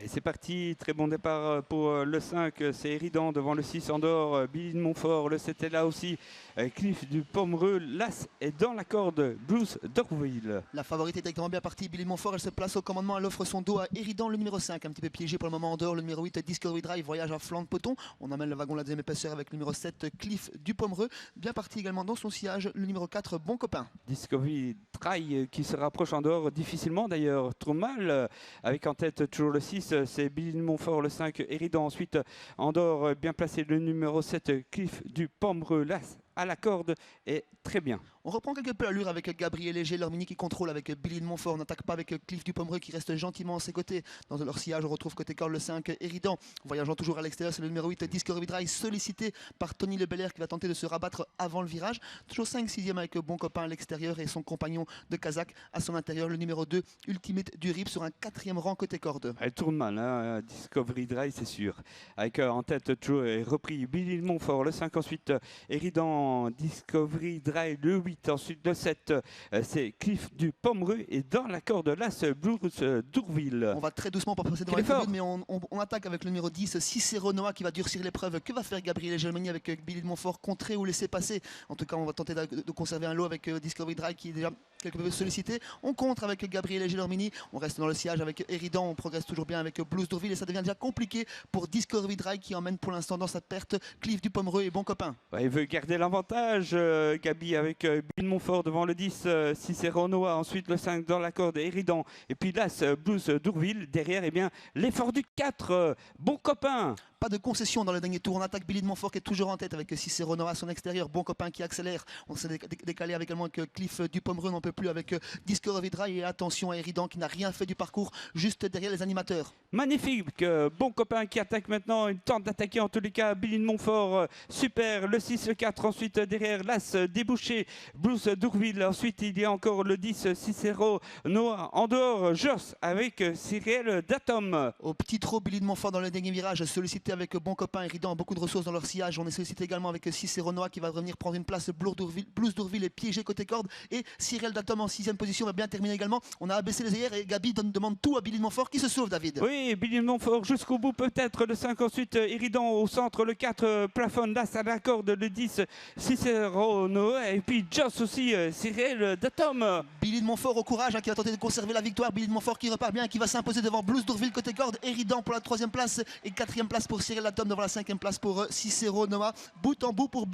Et c'est parti, très bon départ pour le 5, c'est Eridan devant le 6 Andorre, Billy de Montfort, le 7 est là aussi, Cliff du Pomereux, l'As est dans la corde, Bruce d'Orville. La favorite est directement bien partie, Billy de Montfort, elle se place au commandement, elle offre son dos à Eridan, le numéro 5, un petit peu piégé pour le moment Andorre, le numéro 8 Discovery Drive, voyage à flanc de peloton, on emmène le wagon de la deuxième épaisseur avec le numéro 7 Cliff du Pomereux, bien parti également dans son sillage, le numéro 4 Bon Copain. Discovery Drive qui se rapproche Andorre difficilement d'ailleurs, trop mal, avec en tête toujours le 6, c'est Billy de Montfort, le 5 Eridan, ensuite Andorre bien placé, le numéro 7 Cliff du Pomereux, l'As à la corde est très bien. On reprend quelque peu l'allure avec Gabriel Léger, leur mini qui contrôle avec Billy de Montfort. On n'attaque pas avec Cliff du Pomereux qui reste gentiment à ses côtés. Dans leur sillage, on retrouve côté corde le 5 Eridan. Voyageant toujours à l'extérieur, c'est le numéro 8 Discovery Drive, sollicité par Tony Le Belair qui va tenter de se rabattre avant le virage. Toujours 5-6e avec Bon Copain à l'extérieur et son compagnon de Kazakh à son intérieur, le numéro 2 Ultimate du RIP sur un 4e rang côté corde. Elle tourne mal, hein, Discovery Drive, c'est sûr. Avec en tête toujours repris Billy de Montfort, le 5 ensuite Eridan. Discovery Drive, le 8, ensuite le 7, c'est Cliff du Pomereux et dans la corde l'As Bruce d'Orville. On va très doucement pour passer devant les tribunes, mais on attaque avec le numéro 10, Cicero Noah qui va durcir l'épreuve. Que va faire Gabriel Gelmani avec Billy de Montfort, contrer ou laisser passer? En tout cas, on va tenter de conserver un lot avec Discovery Drive qui est déjà quelque peu sollicité. On contre avec Gabriel Gelmani, on reste dans le sillage avec Eridan, on progresse toujours bien avec Bruce d'Orville et ça devient déjà compliqué pour Discovery Drive qui emmène pour l'instant dans sa perte Cliff du Pomereux et Bon Copain. Ouais, il veut garder l'avantage, Gabi, avec Billy de Montfort devant le 10, Cicero Noah, ensuite le 5 dans la corde, Eridan, et puis l'As Bruce d'Orville, derrière, eh bien, l'effort du 4, Bon Copain. Pas de concession dans le dernier tour. On attaque Billy de Montfort qui est toujours en tête avec Cicero Noah à son extérieur. Bon Copain qui accélère. On s'est décalé avec également avec Cliff du Pomereux. On n'en peut plus avec Discovery Drive. Et attention à Eridan qui n'a rien fait du parcours juste derrière les animateurs. Magnifique. Bon Copain qui attaque maintenant. Il tente d'attaquer en tous les cas Billy de Montfort. Super. Le 6, le 4. Ensuite derrière l'As débouché. Bruce d'Orville. Ensuite il y a encore le 10 Cicero Noah. Andorre Joss avec Cyril Datom. Au petit trot, Billy de Montfort dans le dernier virage. Sollicité avec Bon Copain, Eridan, beaucoup de ressources dans leur sillage. On est sollicité également avec Cicero Noah qui va revenir prendre une place. Bruce d'Orville est piégé côté corde. Et Cyril Datom en 6e position va bien terminer également. On a abaissé les œillères et Gabi demande tout à Billy de Montfort qui se sauve, David. Oui, Billy de Montfort jusqu'au bout peut-être. Le 5 ensuite Eridan au centre. Le 4 plafonne l'As à la corde. Le 10 Cicero Noah. Et puis Joss aussi, Cyril Datom. Billy de Montfort au courage qui va tenter de conserver la victoire. Billy de Montfort qui repart bien, qui va s'imposer devant Bruce d'Orville côté corde. Eridan pour la 3e place et 4e place pour Cyril Datom devant la 5e place pour Cicero Noah. Bout en bout pour Billy